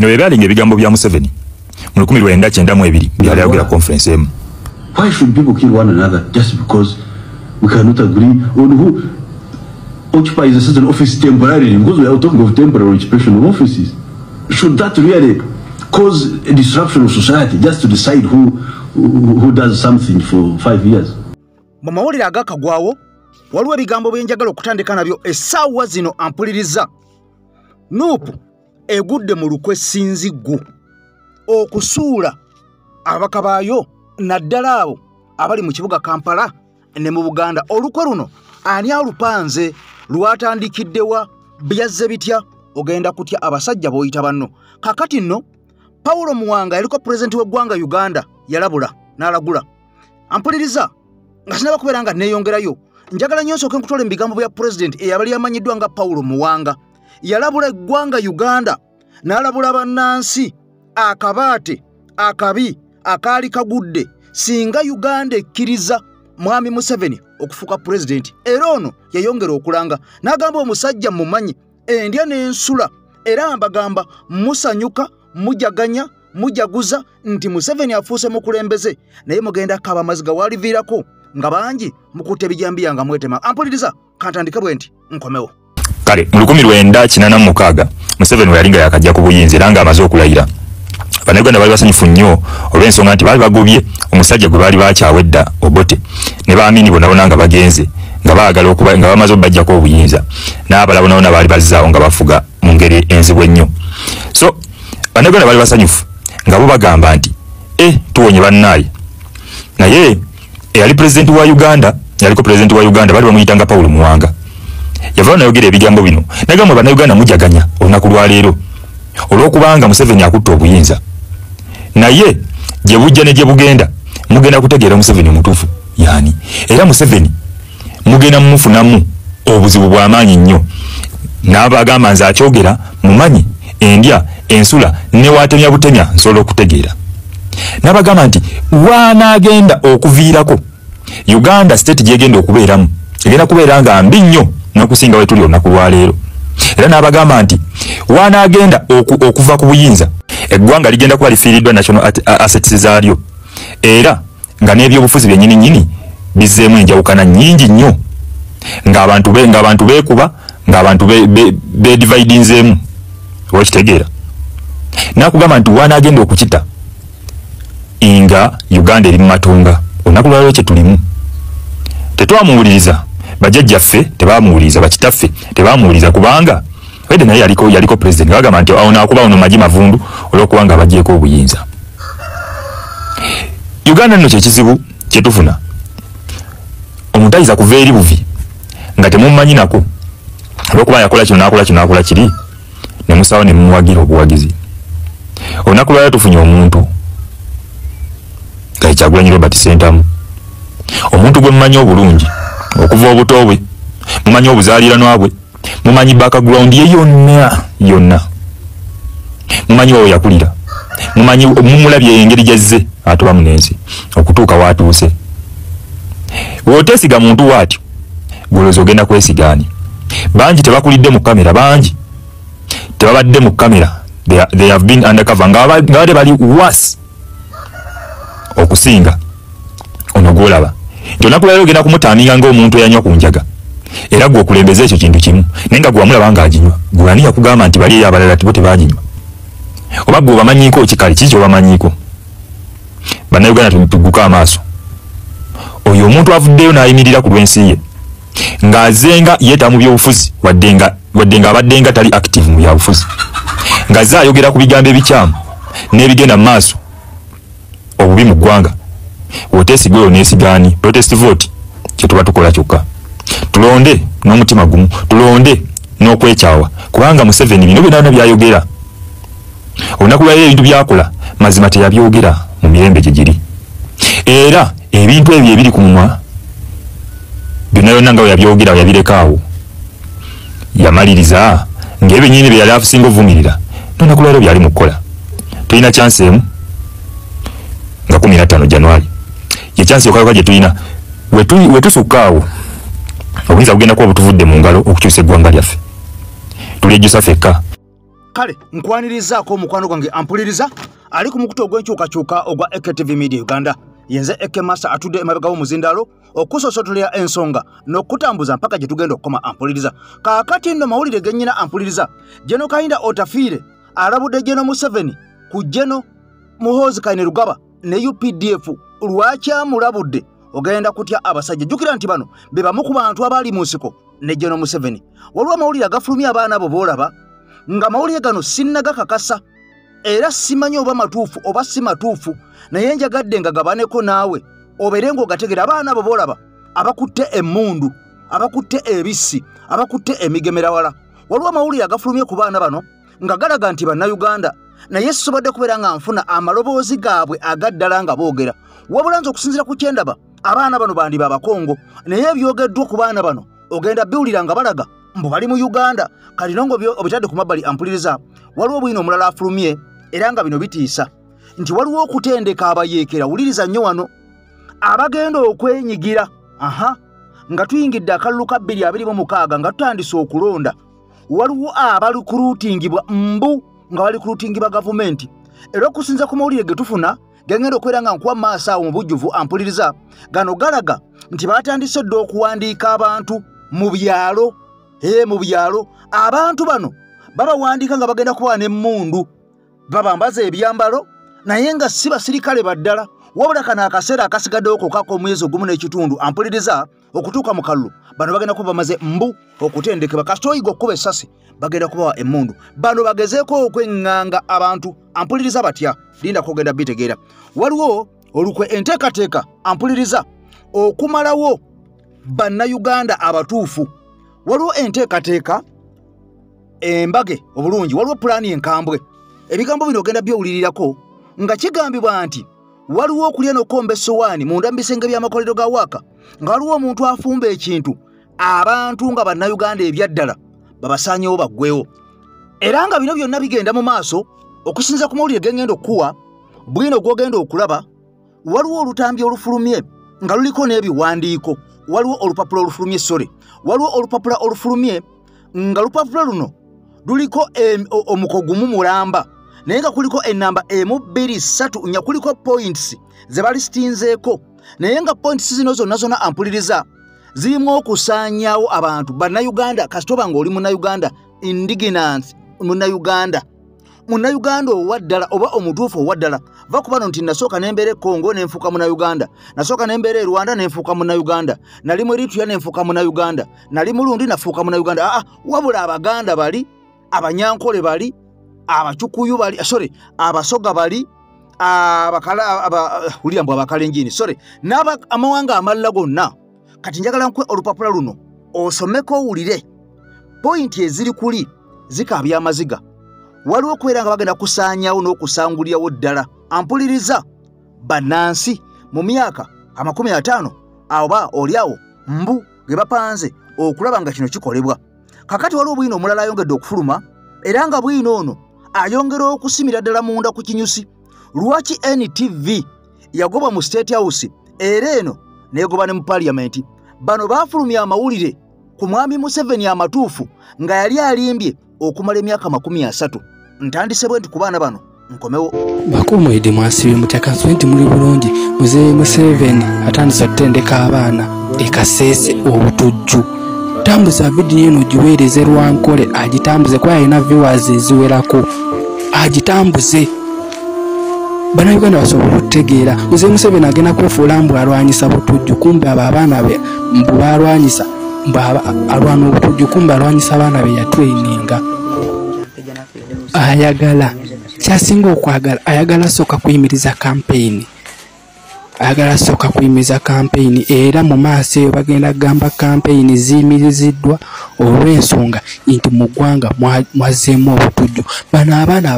bino byalinga ebigambo bya Museveni mu 1992 byali ayogera conference emu. Why should people kill one another just because we cannot agree on who occupies a certain office temporarily? Because we are talking of temporary occupation of offices. Should that really cause a disruption of society just to decide who does something for 5 years? Mumawulire agakagwawo waliwo ebigambo byenjagala okutandika nabyo essaawa zino ampuliriza. Nuupu egudde mu lukwe Sinziggu okusuula ababaka baayo naddala abo abali mu kibuga Kampala ne mu Buganda. Olukwe luno ani alupanze, lwatandikiddewa, byazze bitya, ogenda kutya abasajja boyita banno. Kakati nno Paulo Muwanga yaliko president w'eggwanga Uganda yalabula n'alagula. Ampuliriza nga sinaba kubeera nga neeyongerayo. Njagala nnyo nsooke nkutola ebigambo bya president eyabali yamanyiddwa nga Paulo Muwanga. Yalabula eggwanga Uganda n'alabula bannansi akabaate akabi akaali kagudde singa Uganda ekkiriza Mwami Museveni okufuuka president. Era ono yayongera okulanga n'agamba omusajja mumanyi endya n'ensula era mbagamba musanyuka mujaganya mujaguza nti Museveni afuuse mukulembeze naye mugenda kaba amaziga waliviirako nga bangi mukutte bijambiya nga mwetema. Ampuliriza kantandike bwe nti nkomewo. Kale mu 1986 Museveni we yalinga yakajja ku buyinza era nga amaze okulayira. Bannayuganda bali basanyufu nnyo olw'ensonga nti baali bagobye omusajja gwe baali bakyawedda Obote ne baamini bonna nga bagenze nga baagala okuba nga bamaze obajjako obuyinza n'abalala bonna baali bazzaawo nga bafuga mu ngeri enzibu ennyo. So bannayuganda bali basanyufu nga bo bagamba nti tuwonye bannaaye. Naye eyali president wa Uganda yaliko president wa Uganda bali bamuyitanga Paulo Muwanga. Yavaayo n'ayogera ebigambo bino n'agamba bannayuganda mujaganya olunaku lwa leero olw'okubanga Museveni akutte obuyinza. Naye gye bujja ne gye bugenda mugenda kutegeera Museveni mutuufu yani. Era Museveni mugenda mumufunamu obuzibu bw'amaanyi nnyo. N'abagamba nze akyogera mumanyi endya ensula ne waatemya butemya nsobola okutegeera. N'abagamba nti wanaagenda okuviirako Uganda state gyegenda okubeeramu egenda kubeera nga mbi nnyo n'okusinga we tuli olunaku lwa leero. Era n'abagamba nti wanaagenda okuva ku buyinza eggwanga ligenda kuba lifiiriddwa national assets zaalyo era nga n'ebyobufuzi byennyini nnyini bizzeemu enjawukana nnyingi nnyo ng'abantu beekuba ng'abantu bedividinzeemu wakitegeera. N'akugamba nti wanaagenda okukita nga Uganda eri mu matunga olunaku lwa leero kye tulimu. Tetwamuwuliriza bajjajjaffe tebamuwuliriza bakitaffe tebamuwuliriza kubanga wede naye yaliko president bagamba nti awo nakuba ono maji mavundu olw'okubanga bagyeko obuyinza. Uganda nno kyekizibu kyetufuna omutayiza kuva eri buvi nga temumanyi nako olw'okuba yakola kino nakola kiri ne musawo ne mumuwagira obuwagizi. Olunaku lwalero tufunye omuntu nga Kyagulanyi Robert Ssentamu, omuntu gwe mumanyi obulungi okuva obuto bwe, mumanyi obuzaaliranwa bwe, mumanyi background ye yonna, mumanyi oyo yakulira, mumanyi mumulabye engeri gyazze atuba munensi okutuuka waatuuse. Bw'oteesiga muntu waatyo gwolooza ogenda kwesigaani. Bangi tebakulidde mu kamera, bangi tebabadde mu kamera, they have been undercover nga bade bali worse okusinga ono gwolaba. Nti olunaku lwalero ogenda kumutaaminga ng'omuntu eyanywa ku njaga era gwe okulembeza ekyo kintu kimu naye nga gwe wamulaba ng'aginywa gwe ani yakugamba nti bali abalala tibo tebaginywa oba gwe obamanyiiko kikale kiki kyobamanyiiko. Bannayuganda tugguka amaaso. Oyo omuntu avuddeyo n'ayimirira ku lw'ensi ye ng'azenga yeeta mu byobufuzi wadde nga abadde nga tali active mu byabufuzi ng'azze ayogera ku bigambo ebikyamu n'ebigenda mu maaso obubi mu ggwanga. Woteesigwe oneesigaani protest vote kye tuba tukola kyokka. Tulonde n'omutima gumu, tulonde n'okwekyawa kubanga Museveni bino byonna byayogera olunaku lwalero ebintu byakola mazima teyabyogera mu mirembe gye giri. Era ebintu ebyo ebiri ku mumwa byonna byonna nga we yabyogera yabirekaawo yamaliriza ng'ebyo nnyini bye yali afusinga ovumirira n'olunaku lwalero byali mu kukola. Tulina chance emu nga 15 January ye chance yokayoka gye tulina wetusukaawo obuyinza bugenda kuba butuvudde mu ngalo okukyusa eggwanga lyaffe. Tulyejjusa ffekka kale nkwanirizaako omukwano gwange ampuliriza ali ku mukutu ogw'enkyukakyuka ogwa AKTV Media Uganda yenze AK Master atudde emabega w'omuzindalo okusosotolera ensonga n'okutambuza mpaka gye tugenda okukoma ampuliriza. Kaakati nno mawulire gennyina ampuliriza Jeno Kainda Otafiire alabudde Jeno Museveni ku Jeno Muhoozi Kainerugaba ne UPDF lwaki amulabudde ogenda kutya abasajja. Jjukira nti bano be bamu ku bantu abaali mu nsiko ne Jeno Museveni. Waliwo amawulire agafulumya abaana abo boolaba nga mawulire gano sinnagakakasa era simanyi oba matuufu oba si matuufu naye njagadde nga gabaneko naawe obeere ng'ogategera abaana abo boolaba abakutte emmundu abakutte ebissi abakutte emigemerawala. Waliwo amawulire agafulumye ku baana bano nga galaga nti bannayuganda naye sisobodde kubeera nga nfuna amaloboozi gaabwe agaddala nga boogera wabula nze okusinziira ku kyendaba abaana bano bandiba abakongo naye ebyogeddwa ku baana bano ogenda biwulira nga balaga mbu bali mu Uganda kati nongo obitadde ku mabbali ampuliriza. Waliwo bwino omulala afulumye era nga bino bitiisa nti waliwo okutendeka abayeekera wuliriza nnyo wano abagenda okwenyigira nga tuyingidde akalulu ka 2026 nga tutandise okulonda. Waliwo abalikuruutingibwa mbu nga balikuruutingibwa gavumenti era okusinza ku mawulire ge tufuna gengenda okubeera nga nkuwa maaso awo mu bujjuvu ampuliriza gano galaga nti batandise dde okuwandiika abantu mu byalo mu byalo. Abantu bano babawandiika nga bagenda kuba n'emmundu babambaza ebyambalo naye nga si basirikale baddala wabula kano akaseera akasigaddewo kokako omwezi ogumu n'ekitundu ampuliriza okutuuka mu kalulu bano bagenda kuba bamaze mbu okutendekebwa kasita oyiga okkuba essasi bagenda kubawa emmundu. Bano bagezeeko okweŋŋanga abantu ampuliriza batya linda kogenda bitegeera. Waliwo olukwe enteekateeka ampuliriza okumalawo bannayuganda abatuufu. Waliwo enteekateeka embage obulungi waliwo pulaani enkambwe ebigambo bino ogenda byowulirirako nga kigambibwa nti waliwo okulya n'okomba essowaani munda mu bisenge by'amakolero ga waaka nga waliwo omuntu afumba ekintu abantu nga bannayuganda ebyaddala babasaanyewo baggwewo era nga bino byonna bigenda mu maaso okusinza ku mawulire gengenda okuwa bwino gwogenda okulaba. Waliwo olutambi olufulumye nga luliko n'ebiwandiiko waliwo olupapula olufulumye waliwo olupapula olufulumye nga lupapula luno luliko omukogumu mulamba naye nga kuliko ennamba 1 2 3 nya kuliko points ze balistinzeeko naye nga points zino zonna ampuliriza zirimu okusaanyaawo abantu bannayuganda kasitoba ng'oli munnayuganda indigenants munnayuganda owaddala oba omutuufu owaddala va ku bano nti nasooka nembeera e Congo nenfuuka munnayuganda nasooka nembeera e Rwanda nenfuuka munnayuganda nali mu Eritrea nenfuuka munnayuganda nali Murundi nafuuka munnayuganda wabula abaganda bali abanyankole bali abacukuyu bali abasoga bali ulira mbu abakalenjini amawanga amalala gonna. Kati njagala nkwe olupapula luno osomeko owulire pointi eziri kuli zikaabya amaziga. Waliwo okubeera nga bagenda kusaanyaawo n'okusangulirawo ddala ampuliriza bannansi mu myaka 50 oba oliawo mbu ge bapanze okulaba nga kino kikolebwa. Kakati waliwo bwino omulala ayongedde okufuluma era nga bwino ono ayongera okusimira ddala munda ku kinyusi. Lwaki NTV yagobwa mu State House era eno negoba ne mu Parliament? Bano baafulumya amawulire ku mwami Museveni amatuufu nga yali alimbye okumala emyaka 30. Ntandise bwe nti ku baana bano nkomewo. Bakumwede mwasibye mutakazo nti muli bulungi Muzee Museveni atandise okutendeka abaana ekasese obutujju. Tambuza video eno giweereze Lwankole agitambuze kwa alina viewers eziwerako agitambuze. Bannayuganda basobola okutegeera Muzee Museveni agenda kwefuula mbu alwanyisa butujju kumbe abo abaana be mbu balwanyisa alwana obutujju kumbe alwanyisa abaana be yatraininga. Ayagala kyasinga okwagala ayagala sooka kuyimiriza campaign era mu maaso eyo bagenda kugamba campaign ziyimiriziddwa olw'ensonga nti mu ggwanga mwazeemu obutujju. Bano abaana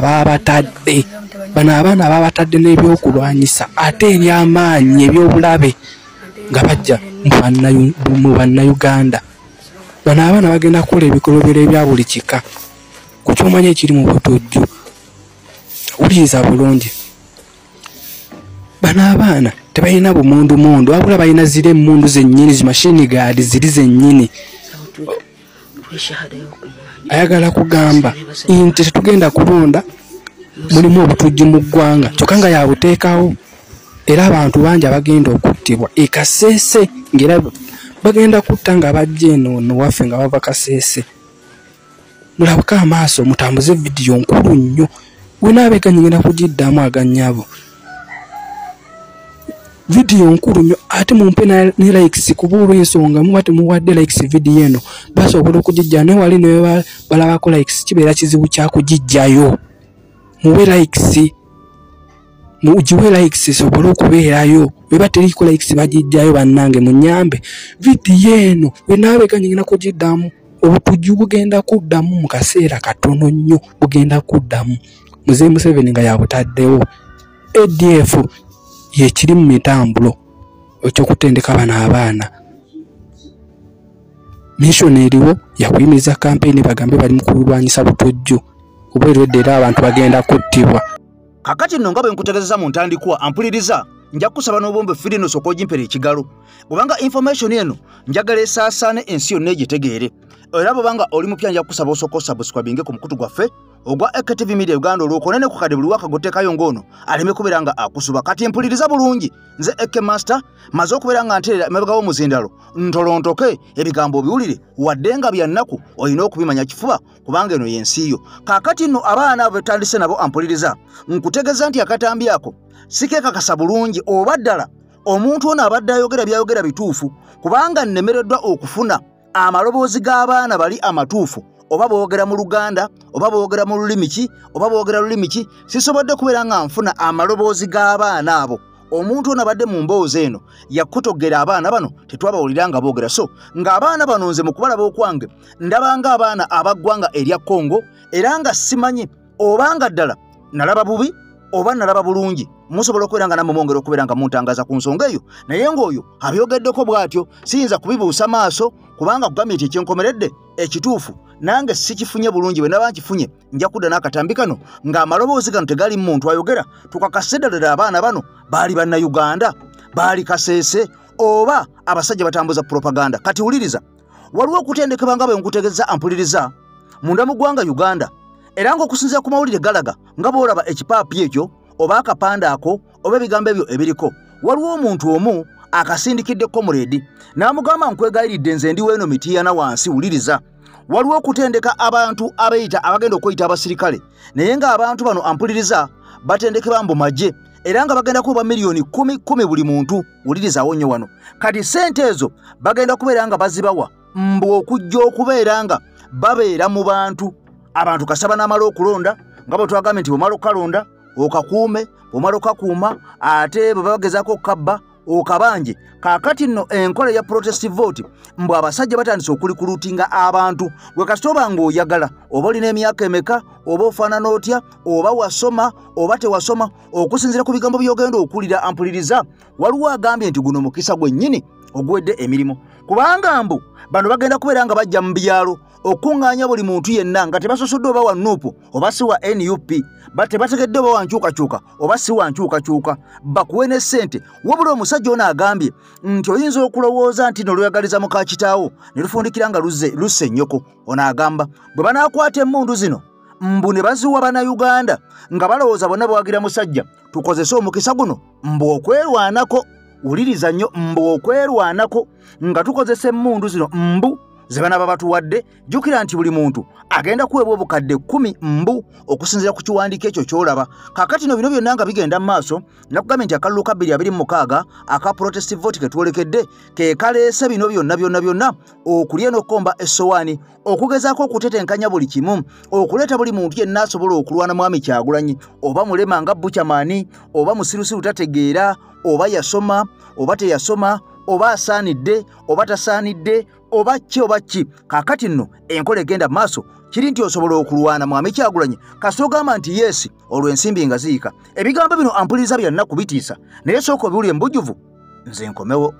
babatadde n'ebyokulwanyisa ate eby'amaanyi ebyobulabe nga bajja mu bannayuganda. Bano abaana bagenda kukola ebikolobero ebya buli kika ku kyomanya ekiri mu butujju. Wuliriza bulungi, bano abaana tebalina bumundu wabula balina zire emmundu zennyini zimashini gaadi ziri zennyini ayagala kugamba nti tetugenda kulonda mulimu obutujju mu ggwanga kyokka nga yabuteekawo era abantu bangi abagenda okuttibwa e Kasese ng'era bagenda kutta nga bajja eno waffe nga bava Kasese. Mulabika amaaso mutambuze vidiyo nkulu nnyo wenaabeeka nyingenda kugiddamu aganyabo vidiyo nkulu nnyo ate mumpe ne likes kuba olw'ensonga muba temuwadde likes vidiyo eno basobola okugijja naye wali ne balabako likes kibeera kizibu kyakugijjayo muwe likes mugiwe likes sobola okubeerayo weba teriko likes bagijjayo bannange munyambe vidiyo eno wenaabeeka nyingenda kugiddamu obutujju bugenda kuddamu mu kaseera katono nnyo bugenda kuddamu Mzee Museveni nga yabutaddewo ADF yekiri mu mitambulo ekyokutendeka abaana mission eriwo yakuyimiriza campaign bagambe bali mu kulwanyisa butujju kuba erwedde era abantu bagenda kuttibwa. Kakati nno nga bwe nkutegeeza mu ntandikwa ampuliriza nja kusaba n'obwombe Firino Sokojimpera ekigalo kubanga information eno njagala esaasaane ensi yonna egitegeere era bw'obanga oli mupya nja kusaba osooka osubscribinge ku mukutu gwaffe ogwa AKTV Media Uganda olw'okonene ku kade buli waka gotteekayo ng'ono aleme kubeera nga akusuba kati mpuliriza bulungi nze AK Master maze okubeera nga nteerera emabega w'omuzindalo ntolontoke ebigambo biwulire wadde nga bya nnaku olina okubimanya kifuba kubanga eno y'ensi yo. Kaakati nno abaana abo betandise nabo ampuliriza nkutegeeza nti akatambi ako sikeekakasa bulungi oba ddala omuntu ono abadde ayogera byayogera bituufu kubanga nnemereddwa okufuna amaloboozi g'abaana bali amatuufu oba boogera mu Luganda oba boogera mu lulimi ki oba boogera lulimi ki sisobodde kubeera nga nfuna amaloboozi g'abaana abo. Omuntu ono abadde mu mboozi eno yakutogera abaana bano tetwabawulira nga boogera so ng'abaana bano nze mu kubalaba okwange ndabanga abaana abaggwanga erya Congo era nga simanyi obanga ddala nalaba bubi oba nalaba bulungi musobola okubeera nga namwe mwongera okubeera nga muntangaza ku nsonga eyo naye ng'oyo abyogeddeko bw'atyo siyinza kubibuusa maaso kubanga kugambye nti ekyenkomeredde ekituufu nange sikifunye bulungi bwe naba nkifunye nja kudda n'akatambi kano ng'amaloboozi gano tegali muntu ayogera tukakase ddala abaana bano baali bannayuganda baali Kasese oba abasajja batambuza propaganda. Kati wuliriza waliwo okutendekebwa nga bwe nkutegeeza ampuliriza munda mu ggwanga Uganda era ng'okusinziira ku mawulire galaga nga bw'olaba ekipaapi ekyo oba akapande ako oba ebigambo ebyo ebiriko waliwo omuntu omu akasindikidde comrade n'amugamba nkwegayiridde nze ndi weeno mitiyana wansi wuliriza waliwo okutendeka abantu abayita abagenda okweyita abasirikale naye ng'abantu bano ampuliriza batendekebwa mbu magye era nga bagenda kuba miliyoni 10 buli muntu wulirizawo nnyo wano. Kati sente ezo bagenda kubeera nga bazibawa mbu okujja okubeera nga babeera mu bantu abantu kasaba n'amala okulonda nga bwe twagambye nti bw'omala okalonda okakuume bw'omala okakuuma ate bwe bagezaako okukabba okabanje. Kaakati nno enkola ya protest vote mbu abasajja batandise okulikulutinga abantu gwe kasita oba ng'oyagala oba olina emyaka emeka oba ofaanana otya oba wasoma oba tewasoma okusinziira ku bigambo by'ogenda okuwulira ampuliriza waliwo agambye nti guno mukisa gwennyini ogwedde emirimu kubanga mbu bano bagenda kubeera nga bajja mu byalo okuŋŋaanya buli muntu yenna nga tebasosodde oba wa NUP oba si wa NUP tebategedde oba wa nkyukakyuka oba si wa nkyukakyuka bakuwe ne ssente wabula omusajja ono agambye nti oyinza okulowooza nti nolweyagaliza muka kitaawo ne lufundikira nga lusse nnyoko. Ono agamba bwe banaakwata emmundu zino mbu ne baziwa bannayuganda nga balowooza bonna bawagira musajja tukozese omukisa guno mbu okwerwanako wuliriza nnyo mbu okwerwanako nga tukozesa emmundu zino mbu ze banaba batuwadde jjukira nti buli muntu agenda kuweebwa obukadde 10 mbu okusinziira ku kiwandiiko ekyo ky'olaba. Kaakati no bino byonna nga bigenda mu maaso nakugambye nti akalulu ka 226 aka protest vote ke twolekedde ke kaleese bino byonna okulya n'okkomba essowaani okugezaako okutetenkanya buli kimu okuleeta buli muntu yenna asobola okulwana Mwami Kyagulanyi oba mulema nga Bukyamaani oba musirusiru tategeera oba yasoma oba teyasoma oba asaanidde oba tasaanidde oba ki. Kaakati nno enkola egenda maaso kiri nti osobola okulwana Mwami Kyagulanyi kasita ogamba nti yesi olwo ensimbi nga ziyika. Ebigambo bino ampuliriza bya nnaku bitiisa naye sooka obiwulire mbujjuvu nze nkomewo.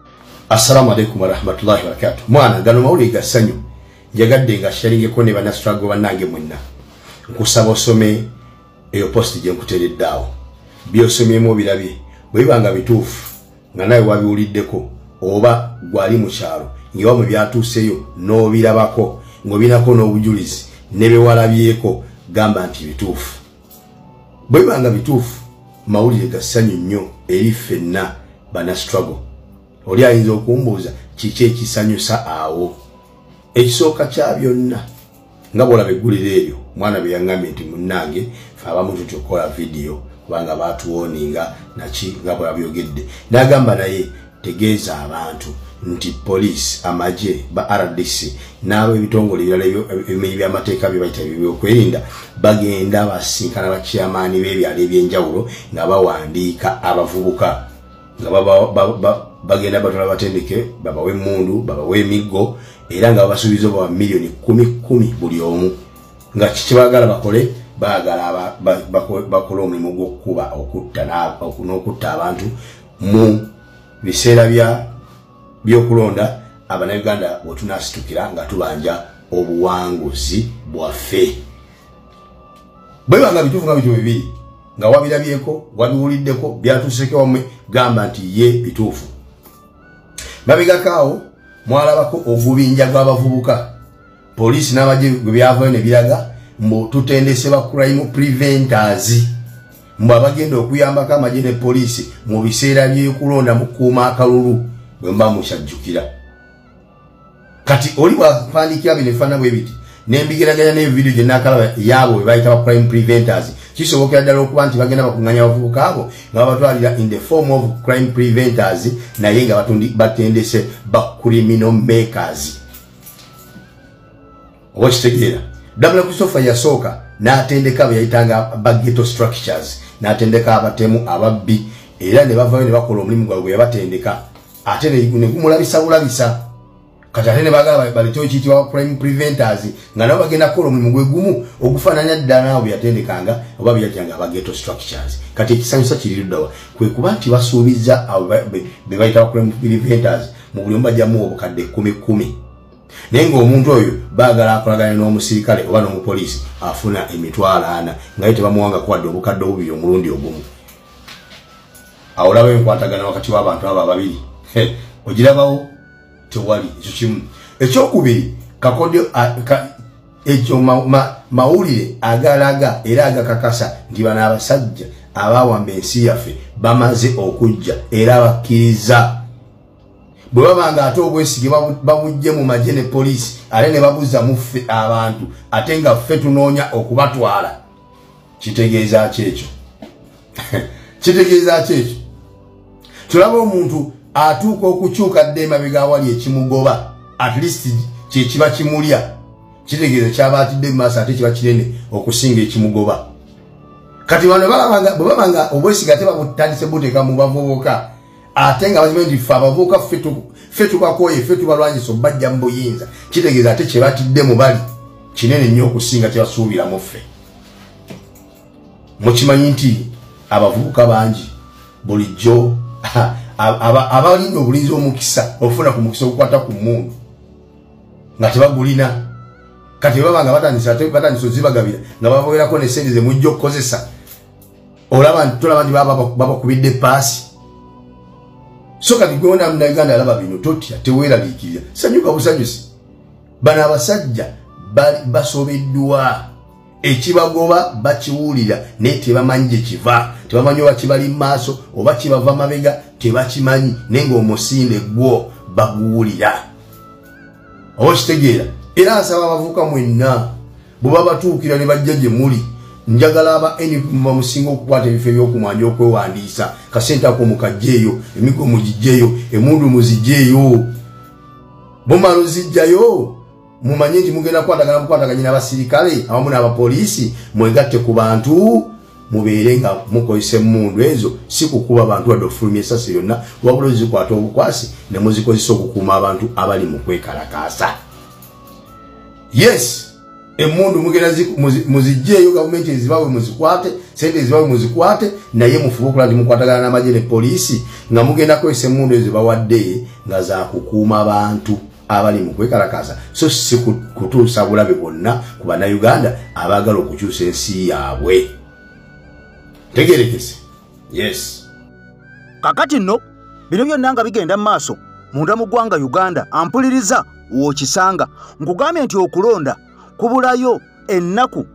Assalamu alaikum warahmatullahi wabarakatuh. Mwana gano mawulire ga ssanyu njagadde nga sharingeko ne bannastruggle bannange mwenna nkusaba osome eyo post gye nkuteeredde awo byosomyemu obirabye bwe biba nga bituufu nga nawe wabiwuliddeko oba gwali mu kyalo ng'ewamu byatuuseyo n'obirabako ng'obinako n'obujulizi ne bewalabyeko gamba nti bituufu. Bwe banga bituufu mawulire gassanyu nnyo eri ffenna bana struggle. Oli ayinza okumbuuza kiki ekisanyusa awo. Ekisooka kya byonna nga bw'olaba egguliro eryo mwana bye yaŋŋambye nti munnange fe abamu tutukola vidiyo kubanga baatuwoninga naki nga bw'abyogedde. N'agamba naye tegeeza abantu nti poliisi amagye ba RDC n'ab'ebitongole ebirala ebimenyi by'amateeka bye bayita ebyokwerinda bagenda basinkana bakyamaani b'ebyalo ebyenjawulo nga bawandiika abavubuka nga bagenda batola batendeke babawe emmundu babawe emiggo era nga babasuubiza oba miliyoni 10 buli omu nga kikibagala bakole baagala bakole omulimu gw'okukuba okutta abantu mu biseera by'okulonda Abannayuganda bwe tunasitukira nga tubanja obuwanguzi bwaffe. Bwe banga bituufu nga bityo bibiri nga wabirabyeko wabiwuliddeko byatuuseko wammwe gamba nti ye bituufu. Mabegakaawo mwalabako ogubinja gw'abavubuka poliisi n'amagye gwe byavayo ne biraga mbu tutendese ba crime preventers mbu abagenda okuyambako amagye ne poliisi mu biseera by'okulonda mu kukuuma akalulu bwe mba mukyajjukira. Kati oli bw'apandiikira bino ebifaanana bwe biti n'embigeraganya n'ebividiyo gye naakalaba yaabo bwe bayita ba crime preventers kisobokera ddala okuba nti bagenda bakuŋŋanya abavubuka abo nga babatwalira in the form of crime preventers naye nga batendese ba criminal makers. Oba kitegeera Dabula Christopher yasooka n'atendeka bwe yayitanga ba ghetto structures n'atendeka abatemu ababbi era ne bavayo ne bakola omulimu gwabwe yabatendeka ate ne gumulabisa bulabisa. Kati ate ne bagala balete ekiyitibwa crime preventers nga nabo bagenda kukola omulimu gwe gumu ogufaananya ddala naawe bwe yatendekanga oba bwe yatyanga aba ghetto structures. Kati ekisanyusa kiri luddawa kwe kuba nti basuubiza be bayita crime preventers mu buli omu bajjamu obukadde 10,000 naye ng'omuntu oyo baagala akolagane n'omusirikale oba n'omupoliisi afuna emitwalo 4 nga ye tebamuwanga kuwadde obukadde obubiri omulundi ogumu. Awo olaba enkwatagana wakati w'abantu abo ababiri ogirabawo tewali. Ekyo kimu. Ekyokubiri kakodyo ekyo mawulire agalaga era agakakasa nti bano abasajja abawamba ensi yaffe bamaze okujja era bakkiriza bwe babanga ate obwesige babujje mu magye ne poliisi ate ne babuza muffe abantu ate nga ffe tunoonya okubatwala. Kitegeeza ki ekyo? Kitegeeza ki ekyo? Tulaba omuntu atuuka okukyuka dde emabega awali ekimugoba at least kye kiba kimulya. Kitegeeza kyaba atidde mu maaso ate kiba kinene okusinga ekimugoba. Kati bano bwe babanga obwesige ate babutandise buteeka mu bavubuka ate nga bazimanyi nti ffe abavubuka ffe tubakoye ffe tubalwanyisa obajja mu buyinza. Kitegeeza ate kye batidde mu bali kinene nnyo okusinga kye basuubiramu ffe. Mukimanyi nti abavubuka bangi bulijjo abalinda obulinzi omukisa ofuna ku mukisa okukwata ku mmundu nga tebagulina. Kati babanga batandisa ozibagabira nga babogerako ne sente ze mujja okukozesa tolaba nti babakubidde paasi. So kati gwona Munnayuganda alaba bino totya teweeraliikirira sanyuka busanyusi. Bano abasajja basobeddwa ekibagoba bakiwulira naye tebamanyi gye kiva tebamanyi oba kibali mu maaso oba kibava mabega tebakimanyi naye ng'omusinde gwo baguwulira. Oba kitegeera era asaba abavubuka mwenna bwe babatuukira ne bajja gye muli njagala aba bamusinga okukwata ebifo ebyokumwanja okwewandiisa kasente ako mukajjeeyo emigo mugijjeeyo emundu muzijjeeyo bomala ozijjayo mumanye nti mugenda kukwataganya n'abasirikale awamu n'abapoliisi mwegatte ku bantu mubeere nga mukozesa emmundu ezo si kukuba abantu wadde okufulumya essasi yonna wabula ozikwata obukwasi ne muzikozesa okukuuma abantu abali mu kwekalakaasa. Yes, emmundu mugenda muzijjeeyo gavumenti ezibawe muzikwate sente ezibawe muzikwate naye mufube okulaba nti mukwatagana n'amagye ne poliisi nga mugenda kukozesa emmundu ezo bawadde nga za kukuuma abantu abali mu kwekalakaasa so si kutuusa bulabe bwonna ku Bannayuganda abaagala okukyusa ensi yaabwe. Tegerekese. Yes. Kakati nno bino byonna nga bigenda mu maaso munda mu ggwanga Uganda ampuliriza wookisanga nkugambye nti okulonda kubulayo ennaku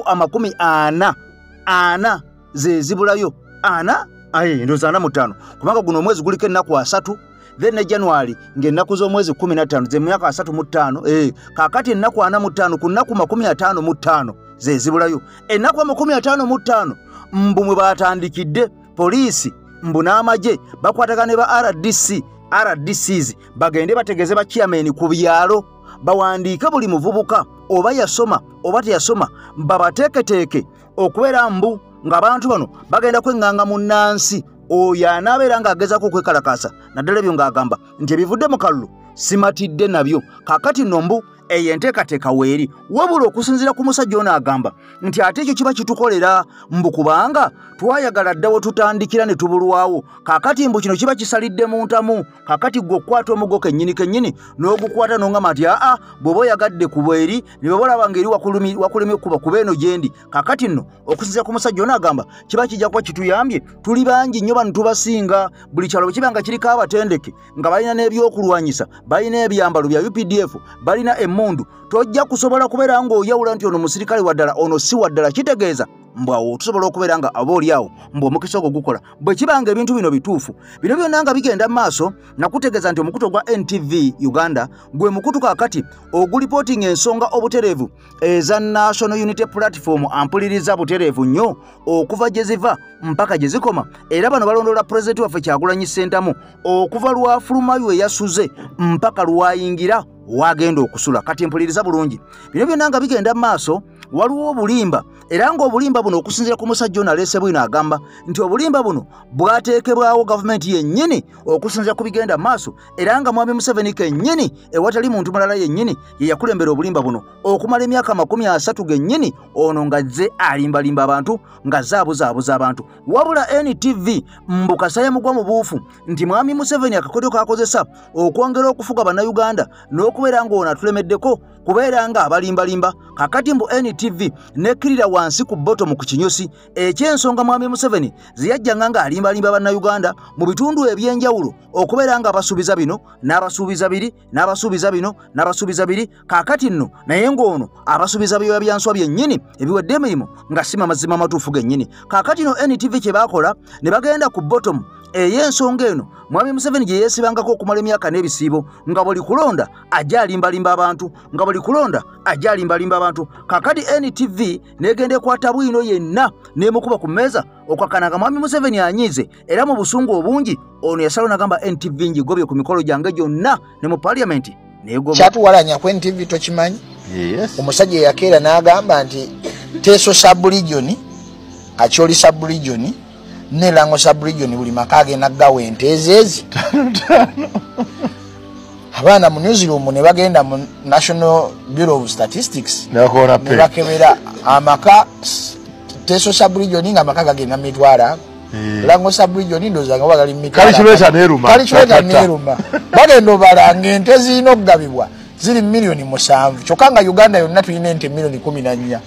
amakumi ana ze zibulayo ndoza 45 kubanga guno omwezi guliko ennaku 3 then ne January ng'ennaku z'omwezi 15 ze myaka 35 kakati ennaku 45 ku nnaku 55 ze zibulayo ennaku 55 mbu mwe batandikidde poliisi mbu n'amagye bakwatagane ba RDCs bagende bategeze ba chairman ku byalo bawandiike buli muvubuka oba yasoma oba teyasoma babateeketeeke okubeera mbu ng'abantu bano bagenda kwenganga mu Nansi oyo anaabeera ng'agezaako okwekalakasa naddala ebyo ng'agamba nti ebivudde mu kalulu simatidde nabyo kakati nno mbu eyo enteekateeka weeri wabula okusinziira ku musajja ono agamba nti ate ekyo kiba kitukolera mbu kubanga twayagala ddawo tutandikira ne tubulwawo kakati mbu kino kiba kisalidde mu ntamu kakati gwe okkwata omugo kennyini n'ogukwata n'ongamba nti bw'oba oyagadde ku bweri ne bwe olaba ng'eri wakulemye kuba eno gyendi kakati nno okusinziira ku musajja ono agamba kiba kijja kuba kituyambye tuli bangi nnyo bano tubasinga buli kyalo bwe kiba nga kiriko abatendeke nga balina n'ebyokulwanyisa balina ebyambalo bya UPDF balina mundu tojja kusobola kubeera ng'oyawula nti ono musirikale waddala ono si waddala kitegeeza mbwawo tusobola okubeera nga aba oliawo mbu omukisa ogwo gukola bwe kibanga ebintu bino bituufu bino byonna nga bigenda mu maaso nakutegeeza nti omukutu gwa NTV Uganda gwe mukutu kaakati ogulipootinga ensonga obutereevu eza National Unity Platform ampuliriza butereevu nnyo okuva gye ziva mpaka gye zikoma era bano balondoola pulezidenti waffe Kyagulanyi Ssentamu okuva lwafulumayo eyasuze mpaka lwayingira wagenda okusula kati mpuliriza bulungi bino byonna nga bigenda mu maaso waliwo obulimba era ng'obulimba buno okusinziira ku musajja ono aleese bwino agamba nti obulimba buno bwateekebwawo gavumenti yennyini okusinziira ku bigenda mu maaso era nga Mwami Museveni kennyini ewatali muntu mulala yennyini ye yakulembera obulimba buno okumala emyaka 30 gennyini ono nga zze alimbalimba abantu nga zaabuzaabuza abantu wabula NTV mbukasaya mugwa mu buufu nti Mwami Museveni akakodyo kakozesa okwongera okufuga bannayuganda n'okubeera ng'ono atulemeddeko kubeera nga abalimbalimba kakati mbu NTV nekkirira wansi ku bottom ku kinyusi ekyensonga Mwami Museveni ziyajjanga nga alimbalimba bannayuganda mu bitundu ebyenjawulo okubeera nga abasuubiza bino n'abasuubiza biri n'abasuubiza bino n'abasuubiza biri kakati nno naye ng'ono abasuubiza byoya byanswa byennyini ebiwedde emirimu nga sima mazima matuufu gennyini kakati no NTV kye baakola ne bagenda ku bottom ey'ensonga eno Mwami Museveni gye yeesibangako okumala emyaka n'ebisiibo nga buli kulonda ajja alimbalimba abantu nga buli kulonda ajja alimbalimba abantu kakati NTV negenda ekwata bwino yenna n'emukuba ku mmeeza okwakananga Mwami Museveni anyize era mu busungu obungi ono yasalo nagamba NTV njigobye ku mikolo gyange gyonna ne mu parliament negoba kyatuwalanya ku NTV tokimanyi omusajja yakeera n'agamba nti Teso sub-region Acholi sub-region ne Lango sub-region buli makage naggawa ente ezezi abaana mu New Zealand ne bagenda mu National Bureau of Statistics ne bakebera amaka Teso sub-region nga amaka gagenda mitwala Lango sub-region ndoza nga bagali mitwala kalichweta neruma bagenda obalanga ente zino okugabibwa ziri milioni 7 kyokanga Uganda yonna tulina ente milioni 14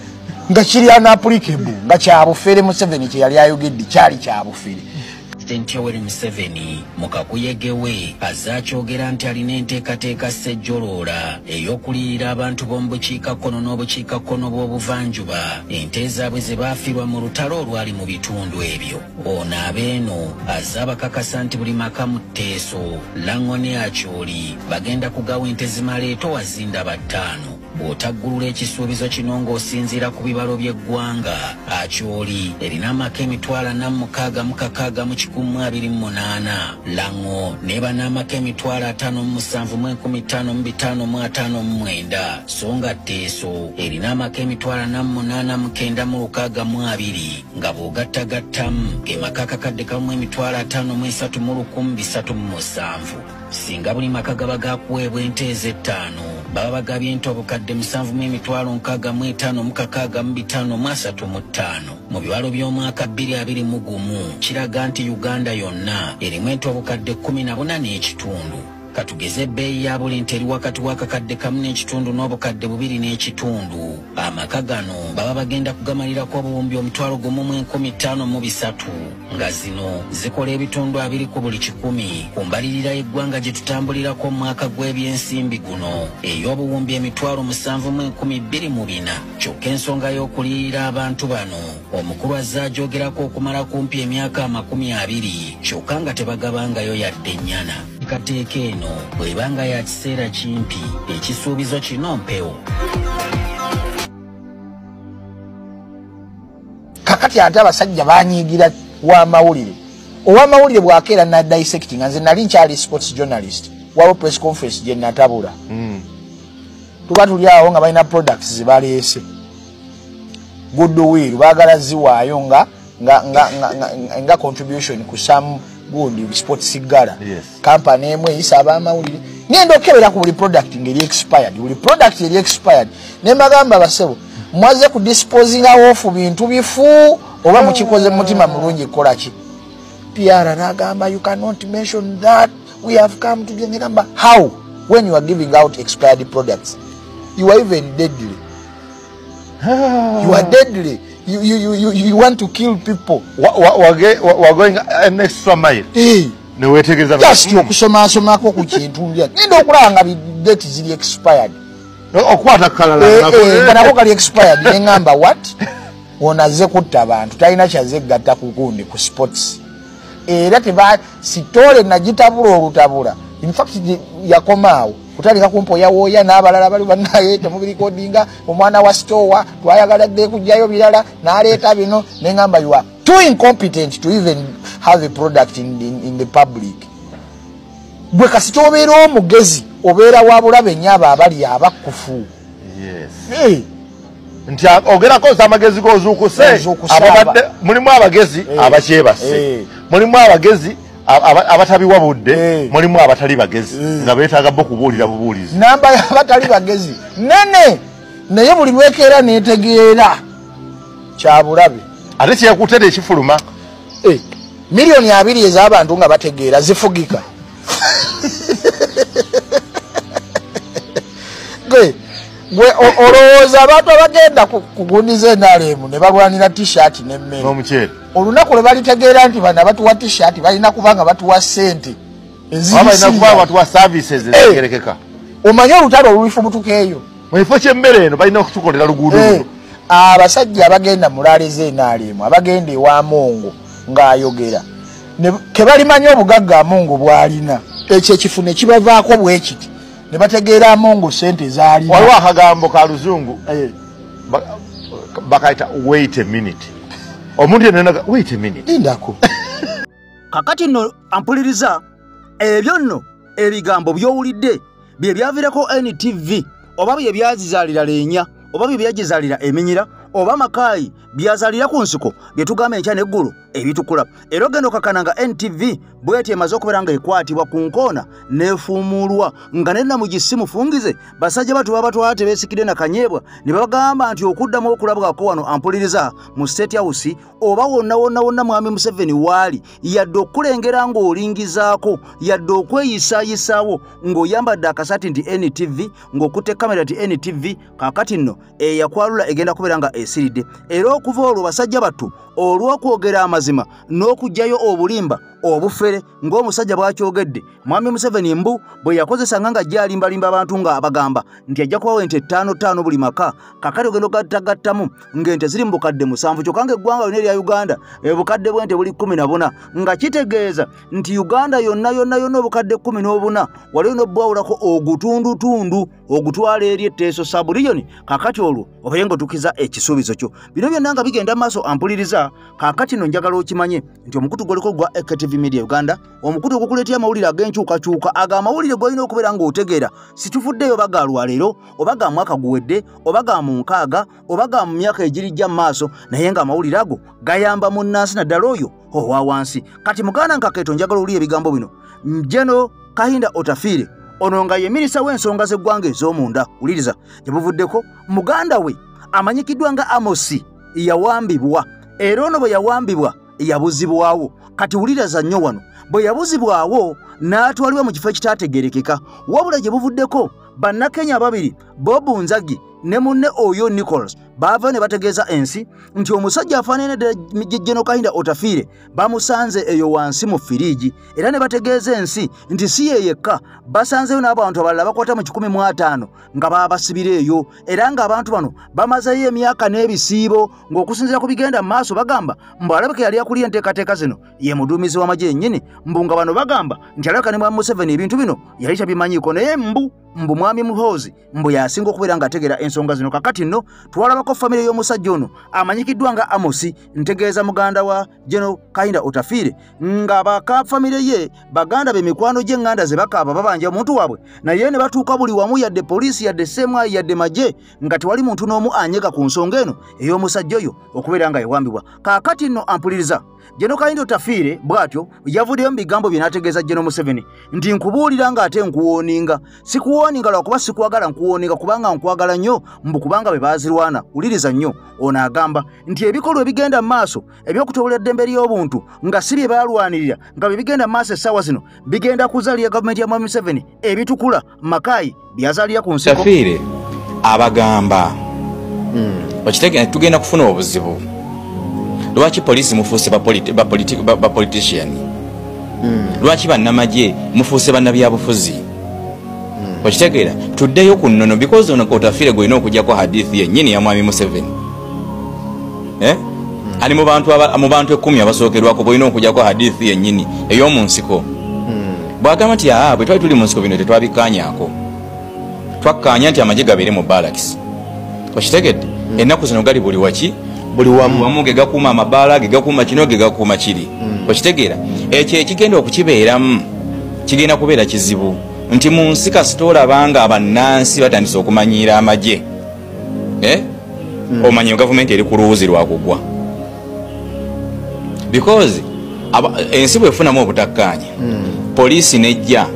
nga kiri anapplicable nga kyabufere Museveni kye yali ayogedde kyali kyabufere President Yoweri Museveni mukakuyegewe azakyogera nti alina enteekateeka ssejjoloola ey'okuliyira abantu b'omubukiikakkono n'obukiikakkono bw'obuvanjuba ente zaabwe ze baafirwa mu lutalo olwali mu bitundu ebyo ono abeeno azze abakakasa nti buli maka mu Teeso Lango ne Acholi bagenda kugawa ente zimala etowazinda 5 bw'otaggulula ekisuubizo kino ng'osinziira ku bibalo by'eggwanga Acholi erina amaka 6,628 Lango neba n'amaka 5,57,559 so nga Teeso erina amaka 4,892 nga bw'ogattagattamu ge maka kakadde kamu 5,337 singa buli maka gaba gakuweebwa ente ez'ettaano baba bagabye ente obukadde 7,565,535 mu biwalo by'omwaka 2021 kiraga nti Uganda yonna erimu ente obukadde 14 n'ekitundu katugeze ebbeeyi ya buli nte eri wakati w'akakadde kamu n'ekitundu n'obukadde 2.5. amaka gano baba bagenda kugamalirako obuwumbi 1,053 nga zino zikola ebitundu 2 ku buli 100 ku mbalirira y'eggwanga gye tutambulirako mu mwaka gw'ebyensimbi guno ey'obuwumbi 7,024. kyokka ensonga y'okuliyirira abantu bano omukulu azze agyogerako okumala kumpi emyaka 20 kyokka nga tebagabangayo yadde ennyana. kateeka eno bw'ebanga ya kiseera kimpi ekisuubizo kino mpewo. kakati ate abasajja banyiigira w'amawulire ow'amawulire bw'akeera na dissecting nze nali nkyali sports journalist waliwo press conference gye natabula tuba tuli awo nga balina products ze baleese goodwill baagala ziwaayo nga contribution ku some good sports sigala company emu eyisa ab'amawulire ngenda okebera ku buli product ngeri expired buli product eri expired ne magamba basebo mwaze ku disposing off bintu bifu oba mukikoze mutima mulungi kola ki PR nagamba you cannot mention that we have come to the number how when you are giving out expired products you are even deadly you are deadly you want to kill people we're going an extra mile no wetegeza just okusoma ko ku kintu ngenda okulanga bi date zili expired okwata kalala nako kali expired ngamba what onaze kutta abantu talina kyaze gatta ku gundi ku sports era teba sitole nagitabula olutabula in fact yakomaawo kutalika kumpo yawoya n'abalala bali bannaye temubiri kodinga omwana wa store twayagala de kujjayo bilala n'aleeta bino nengamba you are too incompetent to even have a product in the public. Bwe kasito obeera omugezi obeera wabulabe nnyaba abali abakufu. Yes. Nti ogerako zamagezi gozuukuse ababadde mulimu abagezi abakyebase mulimu abagezi abatabiwa budde mulimu abatali bagezi nga beetaaga bo kubuulira bubuulizi namba abatali bagezi nene naye buli lwekeera neetegeera kyabulabe ate kyekutere ekifuluma miliyoni 2 ez'abantu nga bategeera zifugika gwe olowooza abantu abagenda kugundiza enaalemu ne balwanira t-shirt n'emmere n'omuceere olunaku lwe balitegeera nti bano batuwa t-shirt balina kubanga batuwa ssente balina kuba batuwa services ezigerekeka omanye olutalo olulifubutuka eyo mu kifo ky'emmere eno balina okutukolera luguudo luno abasajja abagenda mulaale z'enaalemu abagenda ewa Mongo ng'ayogera kebalimanya obugagga Amongo bw'alina ekyo ekifo ne kibavaako bwe kiti ne bategeera Amongo ssente z'alina waliwo akagambo ka luzungu bakaita wait a minute omuntu yenna wait a minute indako kakati nno ampuliriza ebyo nno ebigambo by'owulidde bye byavirako NTV oba bye byazizaalira leenya oba bye byagizaalira eminyira oba makaayi byazaalira ku nsiko bye tugamba enkya n'eggulu ebitukula era ogenda okakananga NTV bweti emaze okubeera nga ekwatibwa ku nkoona neefuumuulwa nga nenna mu gisimufungize basajja batuba batwala tebeesikidde na kanyeebwa ne bagamba nti okuddamu okulabwako wano ampuliriza mu State House oba wonna mwami Museveni waali yadde okulengera ng'olingizaako yadde okweyisaayisaawo ng'oyambadde akasaati nti NTV ng'okutte kamera nti NTV kaakati nno eyakwalula egenda kubeera nga esiridde era okuva olwo basajja battu olw'okwogera amazima n'okugjayo obulimba obufere ng'omusajja bw'akyogedde mwami Museveni mbu bwe yakozesanga nga gy'alimbalimba abantu nga abagamba nti ajja kubawo ente 5 buli maka kakati ogenda ogattagattamu ng'ente ziri mu bukadde 7 kyokka ng'eggwanga lyonna erya Uganda ebukadde bw'ente buli 14 nga kitegeeza nti Uganda yonna obukadde 14 waliwo n'obbwawulako ogutundutundu ogutwala eri etteeso sub-region kakati olwo obaye ng'otukiza ekisuubizo kyo bino byonna nga bigenda maaso ampuliriza kakati no njagala okimanye nti omukutu gwoliko gwa AKTV Media Uganda omukutu ogukuleetya amawulire ag'enkyukakyuka ag'amawulire g'olina okubeera ng'otegeera situfuddeyo oba ga lwaleero oba ga mwaka guwedde oba ga mu nkaaga oba ga mu myaka egirijja mu maaso naye ng'amawulire ago gayamba munnansi naddala oyo owa wansi kati muganda nkakeeto njagala oli ebigambo bino Jeno Kahinda Otafiire ono nga ye minisita w'ensonga z'eggwanga ez'omunda wuliriza gyebuvuddeko muganda we amanyikiddwa nga Amosi yawambibwa era ono bwe yawambibwa yabuzibwawo kati wuliriza nnyo wano bwe yabuzibwawo n'atwalibwa mu kifo ekitategerekeka wabula gye buvuddeko bannakenya babiri Bob Nzagi ne munne oyo Nicholas baava ne bategeeza ensi nti omusajja afaananidde General Kahinda Otafiire bamusanze eyo wansi mu firiji era ne bategeeza ensi nti si ye yekka basanzeyo n'abantu abalala bakwata mu 15 nga baabasibira eyo era ng'abantu bano bamazeyo emyaka n'ebisiibo ng'okusinziira ku bigenda mu maaso bagamba mbu alabika yali akulira enteekateeka zino ye muduumizi w'amagye yennyini mbu nga bano bagamba nti alabika ne Mwami Museveni ebintu bino yali tabimanyiiko naye mbu Mwami Muhoozi mbu yasinga okubeera ng'ategeera ensonga zino kakati nno twalabako famire y'omusajja ono amanyikiddwa nga Amosi ntegeeza muganda wa General Kahinda Otafiire nga baka famire ye baganda be mikwano gy'enganda ze bakaaba babanja omuntu waabwe naye ne batuuka buli wamu yadde poliisi yadde ssemwayi yadde magye nga tewali muntu n'omu anyega ku nsonga eno ey'omusajja oyo okubeera nga yawambibwa kaakati nno ampuliriza General Kahinda Otafiire bw'atyo yavuddeyo mu bigambo bye n'ategeeza General Museveni nti nkubuulira ng'ate nkuwooninga sikuwooninga lwakuba sikwagala nkuwooninga kubanga nkwagala nnyo mbu kubanga be baazirwana wuliriza nnyo ono agamba nti ebikolwa ebigenda mu maaso eby'okutobola eddembe ly'obuntu nga si bye baalwanirira nga bye bigenda mu maaso essaawa zino bigenda kuzaalira gavumenti ya Mwami Museveni ebitukula makaayi byazaalira ku nsiko Otafiire abagamba okitegeera tugenda kufuna obuzibu lwaki poliisi mufuuse ba politician lwaki bannamagye mufuuse bannabyabufuzi okitegeera tuddeyo ku nnono because ono Otafiire gwolina okugjako hadithi yennyini ya Mwami Museveni ali mu bantu 10 abasookerwako bwolina okugjako hadithi yennyini ey'omu nsiko bwagamba nti bwe twali tuli mu nsiko bino tetwabikkaanyaako twakkaanya nti amagye gabeere mu barracks okitegedde ennaku zino gali buli waki buli wamu ge gakuuma amabaala ge gakuuma kino ge gakuuma kiri okitegeera ekyo ekigenda okukibeeramu kigenda kubeera kizibu nti mu nsi kasita olabanga abannansi batandise okumanyiira amagye omanyi gavumenti eri ku luwuzi lwakugwa because ensi bwefunamu obutakkaanya poliisi nejja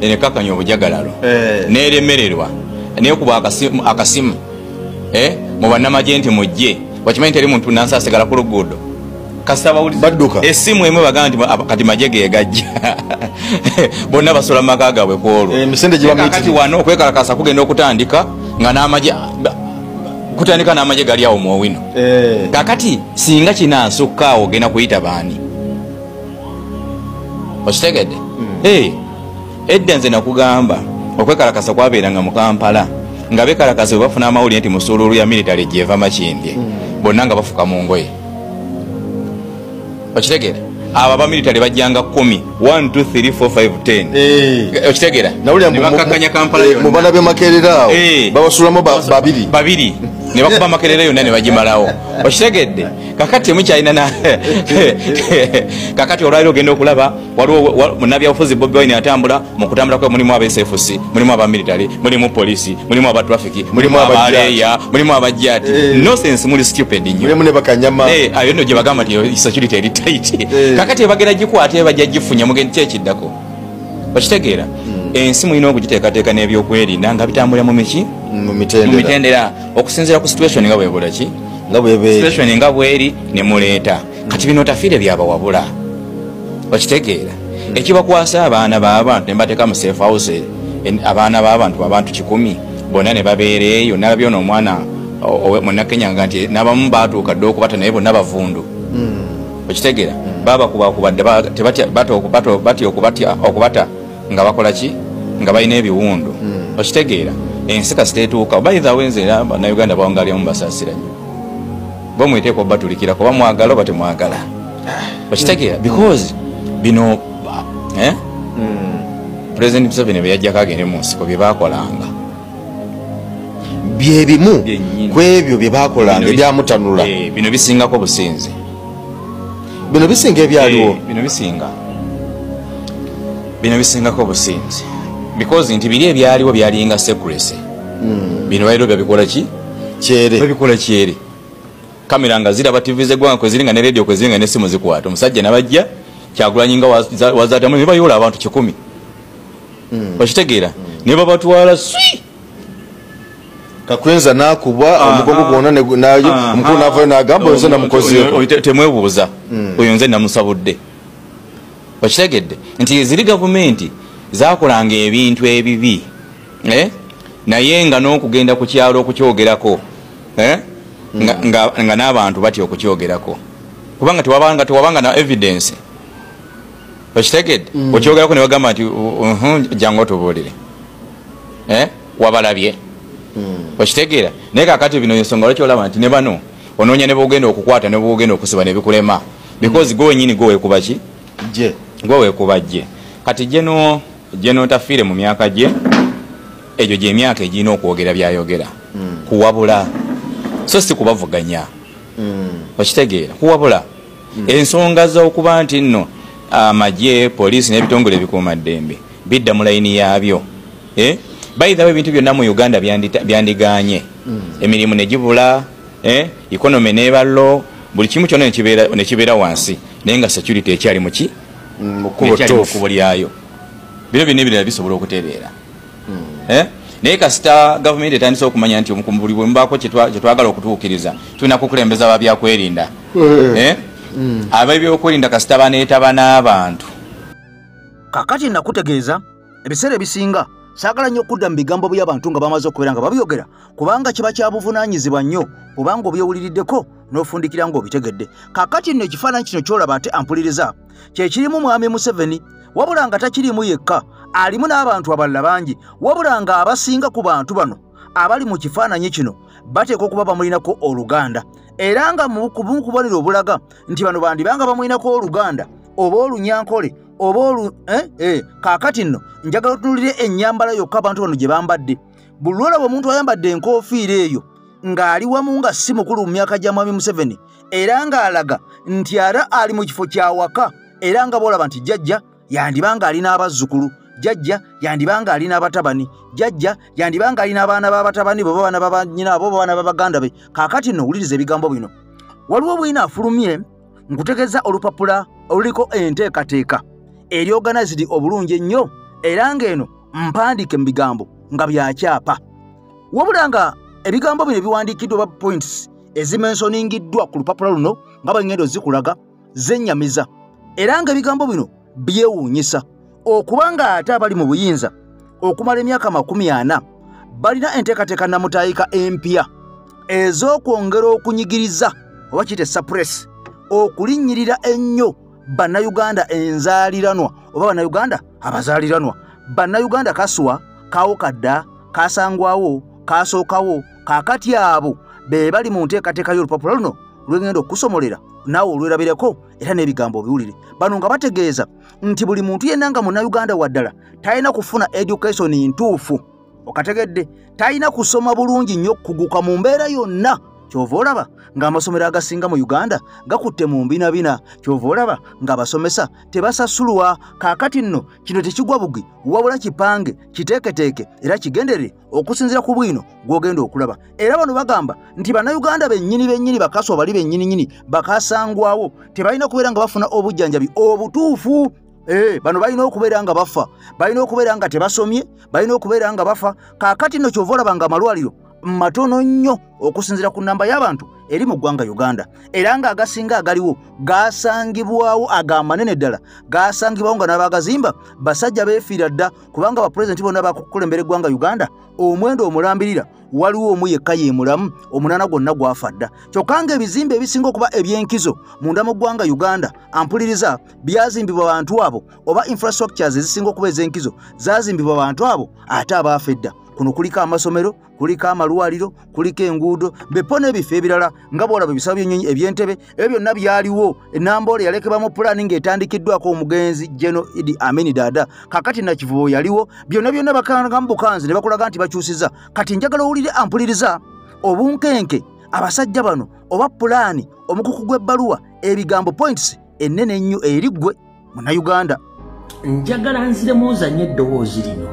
nekakanya obujagalalo neremererwa nekuba akasimu mu bannamagye nti mujje wakimanyi teri muntu nansi asigala ku luguudo kasita bawuliza essimu emu bagamba nti kati magye gegajja bonna basola maka gaabwe kwolwokati wano okwekalakasa kugenda okutandika nga n'amagye kutandika n'amagye gali awo muowino kakati singa kinansukaawo ogenda kuyita baani okitegedde edda nze nakugamba okwekalakasa kwabeeranga mu Kampala nga bekalakasa bwe bafuna amawulire nti musuululu ya military gyeva makindye bonna nga bafuka mu ngoye okitegeera abo abamilitary bajjanga 10 1 2 3 4 5 10 okitegeera nebakakanya Kampala yonna mu bana b'emakerera awo babasuulamu babiri ne bakuba makerera yonna ne bagimalawo okitegedde kakati mukyalina kakati olwaliro ogenda okulaba waliwo munnabyabufuzi Bobi Wine atambula mu kutambula kwe mulimu aba SFC mulimu aba military mulimu poliisi mulimu aba traffic mulimu abaleya mulimu abajjati no sense muli stupid nnyo mulimu ne bakanyama ayo nno gye bagamba nti security eri tight kakati ebagera gikwata ebajja gifunya mugende kyekiddako okitegeera ensi mulina okugiteekateeka n'ebyokwerinda nga bitambulira mu miki mu mitendera okusinziira ku situation nga bwebula ki situation nga bweri ne muleeta kati bino Otafiire byabawabula okitegeera ekibakwasa abaana b'abantu ne bateeka mu safe house abaana b'abantu abantu 100 bonna ne babeera eyo nalabyo n'omwana munnakenya nga nti n'abamu baatuuka dde okubata naye bonna bavundu okitegeera babakubakubadde batya okubata nga bakola ki nga balina ebiwundu okitegeera ensi kasita etuuka by the way nze bannayuganda bawangalyamu basaasira nnyo bo mweteeka obatulikira kuba mwagala oba temwagala okitegeera because bino President Museveni bwe yajjako agende mu nsiko bye baakolanga byebimu ku ebyo bye baakolanga ebyamutanula bino bisingako businzi bino bisinga ebyaliwo bino bisingako businzi because nti biri ebyaliwo byalinga secrecy bino baliro byabikola ki kyere babikola kyere kamera nga ziraba TV zegwanga kwe ziringa ne radio kwe ziringa ne simu zikwata omusajja nabajja Kyagulanyi nga wazatamu ne bayola abantu 100 bakitegeera ne babatwala Kakwenza nakubwa omugongo gwonna nayo omukulu n'avayo n'agamba oyinza namukozi temwebuuza oyo nze namusabudde okitegedde nti eziri gavumenti zakolanga ebintu ebibi naye nga n'okugenda ku kyalo okukyogerako nga n'abantu batya okukyogerako kubanga tewabanga na evidence okitegedde okyogerako ne bagamba nti jangu otubuulire wabalabye okitegeera naye kakati bino ensonga lwekyolaba nti ne bano onoonya ne bwogenda okukwata ne bwogenda okusiba ne bikulema because gwe wenyini gwe weekuba ki gwe weekuba gye kati gye tafiire mu myaka gye egyo gy'emyaka egirina okwogera byayogera kuwabula so si kubavuganya okitegeera kuwabula ensonga z'okuba nti nno amagye poliisi n'ebitongole ebikuumaddembe bidda mu layini yaabyo bayithawo ebintu byonna mu Uganda byandiganye emirimu ne gibula economy n'eballo buli kimu kyonna ne kibeera wansi naye nga security ekyali mu kkubo lyayo biro byonna ebirala bisobola okutereera naye kasita gavumenti etandise okumanya nti buli bwe mubaako kyetwagala okutuukiriza tulina kukulembeza babyakwerinda ab'ebyokwerinda kasita baneetaba n'abantu kakati nakutegeeza ebiseera ebisinga saagala nnyo okudda mu bigambo by'abantu nga bamaze okubeera nga babyogera kubanga kiba kya buvunaanyizibwa nnyo kubanga obyewuliriddeko n'ofundikira ng'obitegedde kakati nno ekifaananyi kino kyolaba ate ampuliriza kyekirimu mwami Museveni wabula nga takirimu yekka alimu n'abantu abalala bangi wabula nga abasinga ku bantu bano abali mu kifaananyi kino bateeka okuba bamulinako oluganda era nga mu kubonera obulaga nti bano bandibanga bamulinako oluganda oba olunyankole oba kakati nno njagala otunulire ennyambala yokka abantu bano gye bambadde buli lwolaba omuntu ayambadde enkoofiira eyo ng'ali wamu nga si mukulu mu myaka gya mwami Museveni era ng'alaga nti ara ali mu kifo kya waka era nga boolaba nti jjajja yandibanga alina abazzukulu jjajja yandibanga alina abatabani jjajja yandibanga alina abaana b'abatabani bo baana babanyina abo baana babaganda be kakati nno wuliriza ebigambo bino waliwo bwina afulumye nkutegeeza olupapula oluliko enteekateeka eryoganizidi obulungi ennyo era ng'eno mpandiike mu bigambo nga byakyapa wabula nga ebigambo bino biwandiikiddwa ba points ezimensoningiddwa ku lupapula luno nga bwengendo zikulaga zennyamiza era nga ebigambo bino byewuunyisa okuba nga ate abali mu buyinza okumala emyaka 40 balina enteekateeka namutayika empya ez'okwongera okunyigiriza oba kiyite suppress okulinnyirira ennyo bannayuganda enzaaliranwa oba bannayuganda abazaaliranwa bannayuganda kaswa kawokadda kasangwawo kasookawo kakati abo be bali mu nteekateeka y'olupapula luno lwengenda okusomolera naawe olwerabireko era n'ebigambo obiwulire bano nga bategeeza nti buli muntu yenna nga munnayuganda waddala talina kufuna education ntuufu okategedde talina kusoma bulungi nnyo okuguka mu mbeera yonna kyova olaba ng'amasomero agasinga mu Uganda gakutte mu mbinabina kyova olaba ng'abasomesa tebasasulwa kaakati nno kino tekigwa bugi wabula kipange kiteeketeeke era kigenderere okusinziira ku bwino gw'ogenda okulaba era bano bagamba nti bannayuganda bennyini bakaswa bali bennyininyini bakasangwawo tebalina kubeera nga bafuna obujjanjabi obutuufu bano balina okubeera nga bafa balina okubeera nga tebasomye balina okubeera nga bafa kaakati nno kyova olaba nga amalwaliro matono nnyo okusinziira ku nnamba y'abantu eri mu ggwanga Uganda era nga agasinga agaliwo gasangibwawo agamanene ddala gasangibwawo nga n'abagazimba basajja beefiira dda kubanga abapulezidenti bonna bakukulembera eggwanga Uganda omwendo omulambirira waliwo omu yekka ye mulamu omunana gwonna gwafa dda kyokka ng'ebizimbe ebisinga okuba eby'enkizo munda mu ggwanga Uganda ampuliriza byazimbibwa bantu abo oba infrastructures ezisinga okuba ez'enkizo zazimbibwa bantu abo ate abaafa edda kuno kuliko amasomero kuliko amalwaliro kuliko enguudo bepo n'ebifo ebirala nga bwolaba ebisabo by'ennyonyi eby'entebe ebyo byonna byaliwo enamboola yalekebwamu pulaani ng'etandikiddwako omugenzi General Idi Amin Dada kakati nakivubo yaliwo byonna bakanga mu bukanzi ne bakulaga nti bakyusiza kati njagala owulire ampuliriza obunkenke abasajja bano oba pulaani omukuku gw'ebbaluwa ebigambo points ennene ennyo eriggwe munnayuganda njagala nziremu ozanye eddoboozi lino.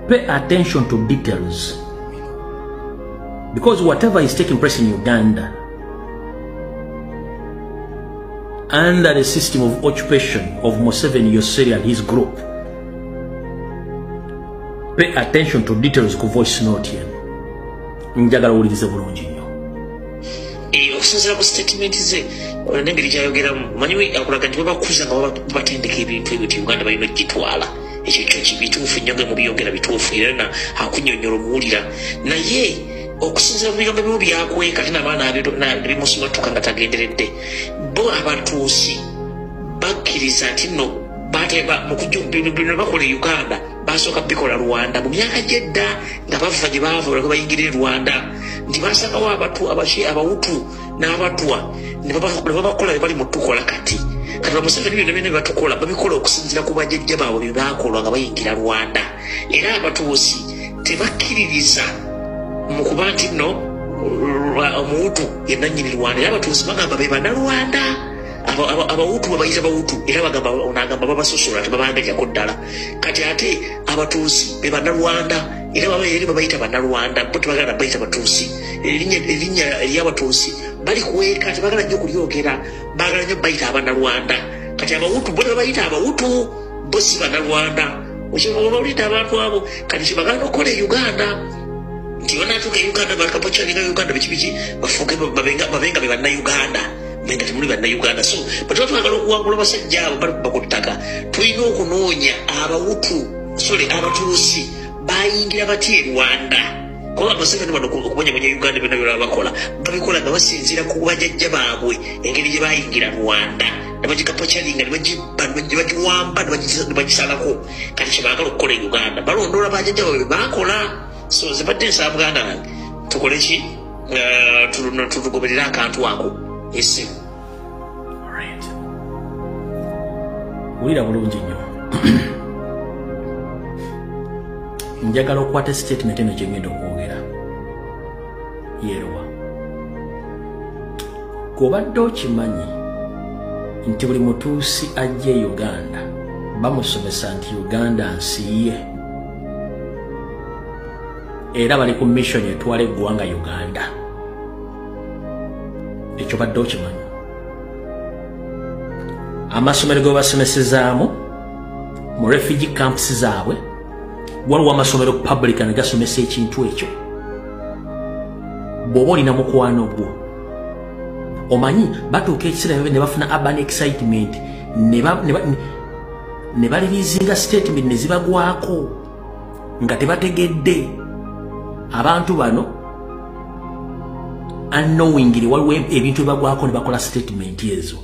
Pay attention to details, because whatever is taking place in Uganda under the system of occupation of Museveni, Yoseri and his group, pay attention to details ku voice note yen njagala ulirize bulungi nnyo okusinziira ku statement ze nengeri kyayogeramu manyi akulaga nti babakuza nga batendeka ebintu ebyo ti Uganda balina okugitwala ekyo kyo bituufu nnyo nga mubiyogera bituufu era na akunnyonnyola omuwulira naye okusinzira mu bigambo byo byakweka ate n'abaana bimusumatuka nga tagenderedde bo abatuusi bakkiriza nti nno mukujja bakola e Uganda basooka bikola Rwanda mu myaka gyedda nga bava gye baava olako bayingirire Rwanda nti basakawo abawutu n'abatwa ne babakola bali mu tukola kati bamuseveni byonna byonna batukola babikola okusinzira ku bajjajja baabwe bye baakolwa nga bayingira Rwanda era abatuusi tebakkiririza mu kuba nti nno omuwutu yenna nnyini Rwanda era abatuusi bagamba be bannarwanda abawutu babayita bawutu era onagamba babasosola tebabandajako ddala kati ate abatuusi be bannarwanda era babaeri babayita bannarwanda bo tebagala bayita batuusi erinnya eryabatuusi bali kuweeka tebagala nnyo okulyogera bagala nnyo bayita abannarwanda kati abawutu bo tebabayita abawutu bo si bannarwanda okyobawulidde abantu abo kati kyebagala nokukola e Uganda nti banatuuka e Uganda bakapacalinga Uganda bikibiki bafuuke babenga be bannayuganda menga temuli bannayuganda so batuba twagala okuwangula abasajja abo bali kuba ku ttaka tulina okunoonya abatuusi bayingira batya e Rwanda kuba Museveni bano okubonyabonya Uganda byonna byona bakola babikola nga basinziira ku bajjajja baabwe engeri gye bayingira Rwanda ne bagikapacalinga ne bagiwamba ne bagisalako kati kyebaagala okukola e Uganda balondoola bajjajja baabwe bakola so zibadde nsaba muganda nange tukole ki tugoberera akantu ako esimu wulira bulungi nnyo njagala okukwata statement eno gyengenda okwogera yeerowa gobadde okimanyi nti buli mutuusi ajja e Uganda bamusomesa nti Uganda nsi ye era bali ku mission etwala eggwanga Uganda ekyo badde okimanyi amasomero ge basomesezaamu mu refugee camps zaabwe waliwo amasomero public ne gasomesa ekintu ekyo bw'oba olina mukwano gwo omanyi batuuka ekiseera ne bafuna urban excitement ne balirizinga statement ne zibagwako nga tebategedde abantu bano unknowingly waliwo ebintu ebibagwako ne bakola statement ezo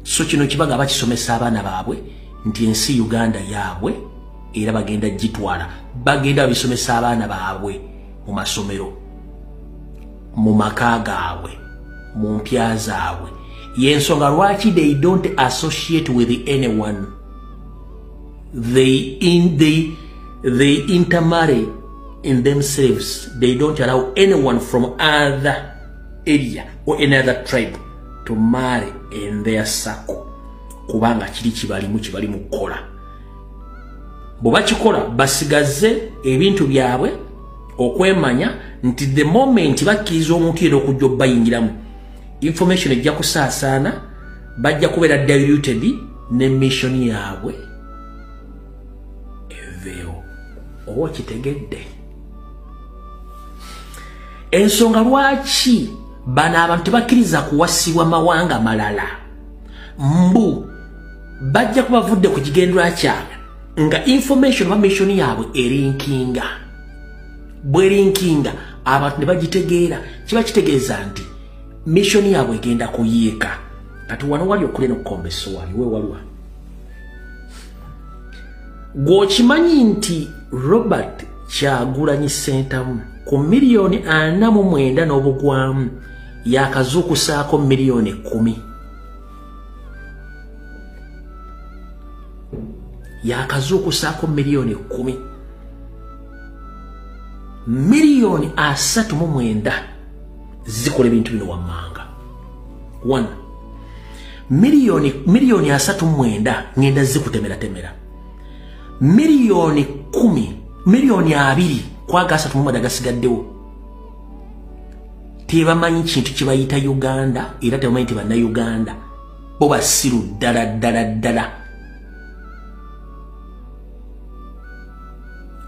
so kino kiba nga bakisomesa abaana baabwe nti ensi Uganda yaabwe era bagenda gitwala bagenda babisomesa abaana baabwe mu masomero mu maka gaabwe mu mpya zaabwe yensonga lwaki they don't associate with anyone they intermarry in themselves. They don't allow anyone from other area or any other tribe to marry in their circle. Kubanga kiri kibalimu kola. Boba kikola basigaze ebintu byabwe okwemanya nti the moment bakkiriza omuntu era okujja bayingiramu information ejja kusaasaana bajja kubeera diluted ne mission yaabwe eveewo oba kitegedde. Ensonga lwaki bano abantu tebakkiriza kuwasibwa mawanga malala mbu bajja kubavudde ku kigendera kyabwe nga information ba mission yaabwe erinkinga bwerinkinga abantu ne bagitegeera kiba kitegeeza nti mission yaabwe egenda kuyiika kati wano wali okule n'okukombeso waliwe waliwa gwokimanyi nti Robert Kyagulanyi Ssentamu ku miliyoni 49 n'obugwamu yakazuukusaako miliyoni 10 yakazuukusaako miliyoni 10 miliyoni 39 zikola ebintu bino wammanga 1 miliyoni 39 ngenda zikutemera miliyoni 10 miliyoni 2 kwaga 3 mu gasigaddewo tebamanyi kintu kibayita Uganda era tebamanyi tibanna Uganda bo basiru ddala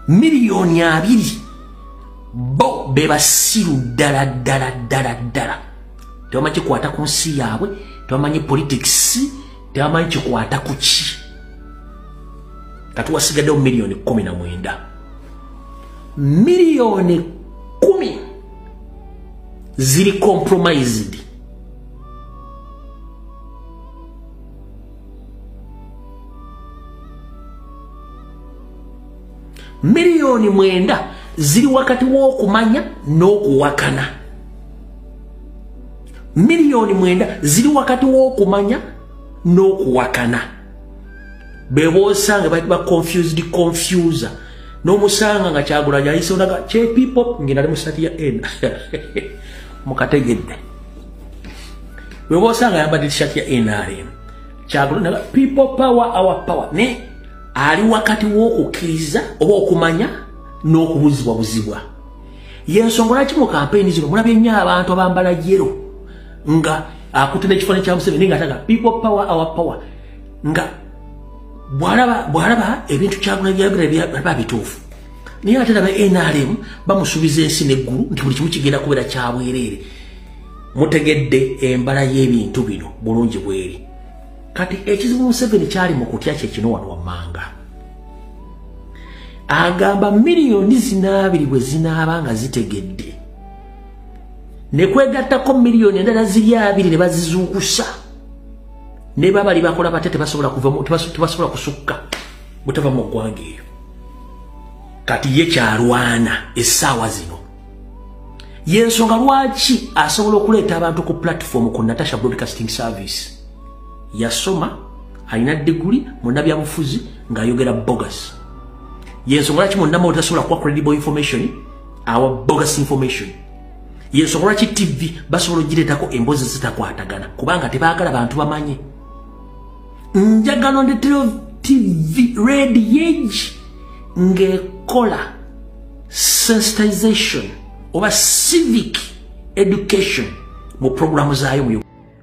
miliyoni 2 bo bebasiru ddala tebamanyi kikwata ku nsi yaabwe tebamanyi politics tebamanyi kikwata kuki kati wasigaddewo miliyoni 19 miliyoni 10 ziri compromised miliyoni 9 ziri wakati w'okumanya n'okuwakana miliyoni 9 ziri wakati w'okumanya n'okuwakana bebosanga ba confuser n'omusanga nga Kyagulanyi ayise onaga che people ngina ali musati ya N mukategedde bebosanga yambadde shati ya NRM Kyagulanyi people power our power ne ali wakati w'okukkiriza oba okumanya n'okubuzibwa yensonga lwaki mu kampeyini zino mulabye nnyo abantu abambala yero nga akutte n'ekifaananyi kya Museveni nga ataga people power our power nga bwalaba ebintu Kyagulanyi byaba bituufu naye ate laba NRM bamusuubiza ensi n'eggulu nti buli kimu kigenda kubeera kya bwereere mutegedde embala y'ebintu bino bulungi bweri kati ekizibu Museveni kyali mu kutya kyekino wano wammanga agamba miliyoni 2 bwe zinaaba nga zitegedde ne kwegattako miliyoni endala ziri 2 ne bazizuukusa ne babali bakola bate tebasobola kuvamu tebasobola kusukka butava mu ggwanga eyo kati ye kyalwana essaawa zino yensonga lwaki asobola okuleeta abantu ku platform ku Natasha Broadcasting Service yasoma alina degree mu nabyabufuzi ng'ayogera bogus yensonga lwaki munnama otasobola kuwa credible information our bogus information yensonga lwaki TV basobola ogireetako emboozi zitakwatagana kubanga tebaagala bantu bamanye njagala ndetero TV Red Age ngekola sensitization oba civic education mu programu zaayo mu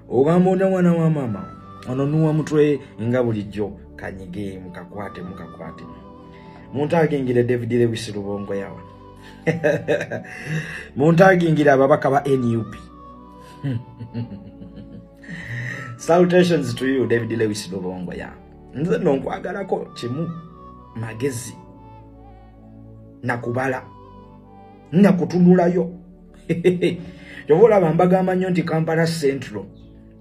ogamba onda mwana wa mama ononuwa mutwe nga bulijjo kanyige mukakwate muntu agingire David Lewis Lubongo yawa muntu agingire ababaka ba NUP salutations to you David Lewis Lubongo ya nze nonkwagalako kimu magezi nakubala nakutunulayo yobola bambaga amanyo nti Kampala Central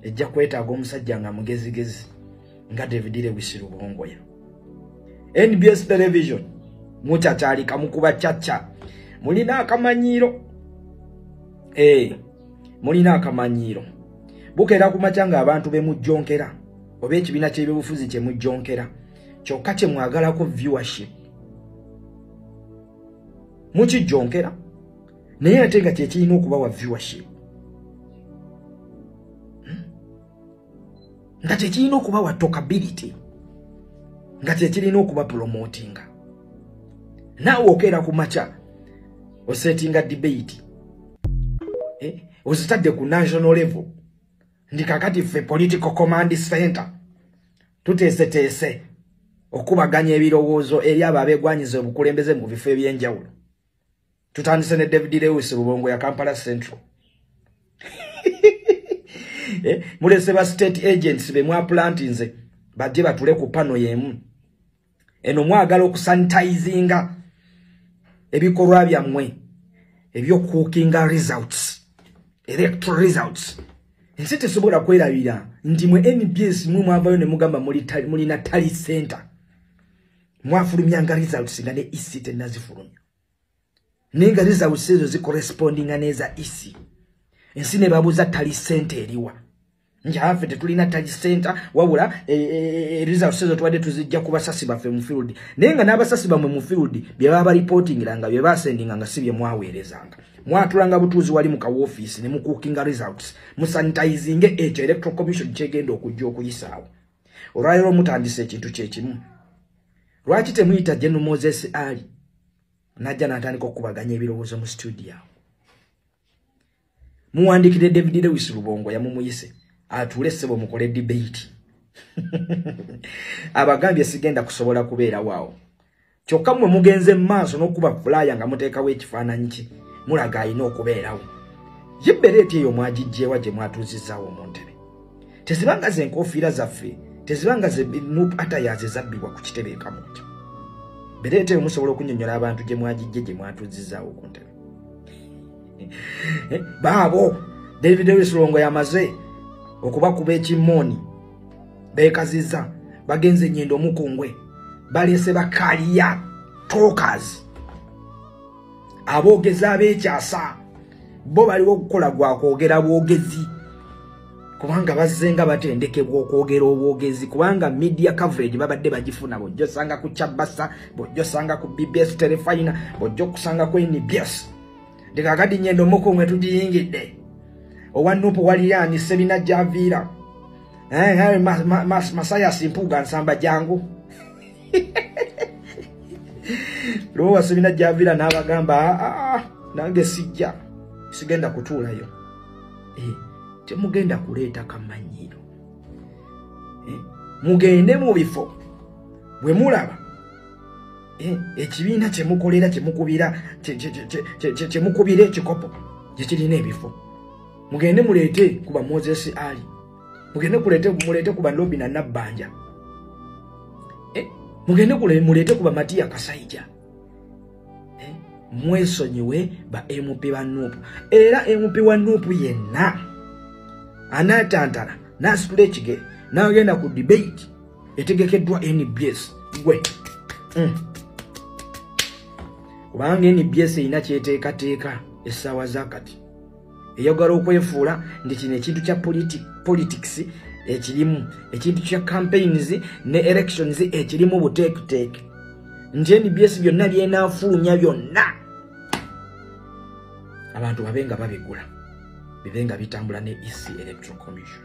ejja kwetaaga omusajja nga mugezigezi nga David Lewis Lubongo ya NBS television muchatalika mukuba chacha mulina akamanyiro mulina akamanyiro bukera kumachanga abantu bemujjonkera oba ekibiina ky'ebyobufuzi kye mujjonkera kyokka kye mwagalako viewership mukijjonkera naye ate nga kyekirina okubawa viewership nga kyekirina okubawa talkability nga kyekirina okuba promotinga naawe okeera ku macha osetinga debate ozitadde ku national level ndi kakati ffe political command center tuteeseteese okubaganya ebirowoozo eri abo abeegwanyiza obukulembeze mu bifo ebyenjawulo tutandise ne David Lewis Lubongo ya Kampala Central mulese ba state agents be mwaplantinze bajje batule ku pano yemu eno mwagala okusanitizinga ebikorwa byammwe ebyo cookinga results electoral results nsi tesobola kwerabira nti mwe NBS mwe mwavayo ne mugamba mulina tally center mwafulumyanga results nga ne EC tenazifulumya nenga results ezo zi correspondinga neza EC nsi ne babuza tally center eriwa njafe tetulina tally center wabula results ezo twadde tuzijja kuba sasi bafe mu field nenga n'abasasi bamwe mu field bye baba reportingiranga bye basendinga nga sibye mwaweerezanga mwatulanga butuzi wali mu ka office ne mu cooking results mu sanitizing ekyo electoral commission kyegenda okujja okuyisaawo olwaliro mutandise ekintu kyekimu lwaki temuyita General Moses Ali najja n'atandika okubaganya ebirowoozo mu studio muwandikire David Lewis Lubongo yamumuyise atule sebo mukole debate abagambye sigenda kusobola kubeera wao kyokka mwe mugenze maaso n'okuba flyer nga muteekawo ekifaananyi ki mulaga ayina okubeerawo yibbereeti eyo mwagijjeewa gye mwatuuzizaawo mu ntebe tezibanga ze enkofiira zaffe tezibanga ze nup atayaze zabbibwa ku kitebe ekamuti bereete musobola okunyonyola abantu gye mwagijje gye mwatuzizaawo ku ntebe baabo David Lewis Longo yamaze okubakuba ekimooni beekaziza bagenze Nyendo Mukungwe balese bakaliya talkers aboogezi abeekyasa bo baliwo okukola gwa kwogera bwogezi kubanga bazzenga batendekebwa okwogera obwogezi kubanga media coverage babadde bagifuna bojjo sanga ku Chabasa bojjo sanga ku BBS Telefina bojjo kusanga ku NBS ndikakati Nyendo Mukungwe tugiyingidde owanupu waliyani sebina javira Masaya Simpuga nsamba jangu Rowa sebina javira n'abagamba nange sijja sigenda kutuulayo temugenda kuleeta kamanyiro mugende mu bifo bwe mulaba ekibiina kyemukolera kyemukubira kyemukubira ekikopo gye kirina ebifo mugende muleete kuba Moses Ali mugende muleete kuba Lobi na Nabbanja mugende muleete kuba Matiya Kasaija mwesonyiwe ba MP ba Nuupu era MP wa Nuupu yenna anatantala nasitula ekigere n'agenda ku debate etegekeddwa NBS gwe kubanga NBS erina kyeteekateeka essaawa zakati eyagala okwefuula ndi kino ekintu kya politics ekirimu ekintu kya campaigns ne elections ekirimu buteekuteeke nti NBS byonna byenaafulunya byonna abantu babenga babigula bibenga bitambula ne EC Electoral Commission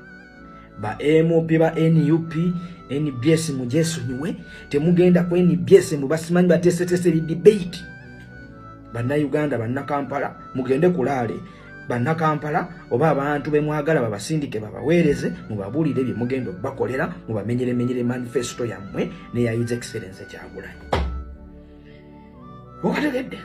ba MOP ba NUP NBS mujesonyiwe temugenda ku NBS mubasimanyi batesetese li debate banna Uganda banna Kampala mugende kulaale banna Kampala oba abantu bemwagala babasindike babaweereze mubabulire bye mugendo bakolera mubamenyere manifesto yammwe ne ya His Excellency Kyagulanyi okategedde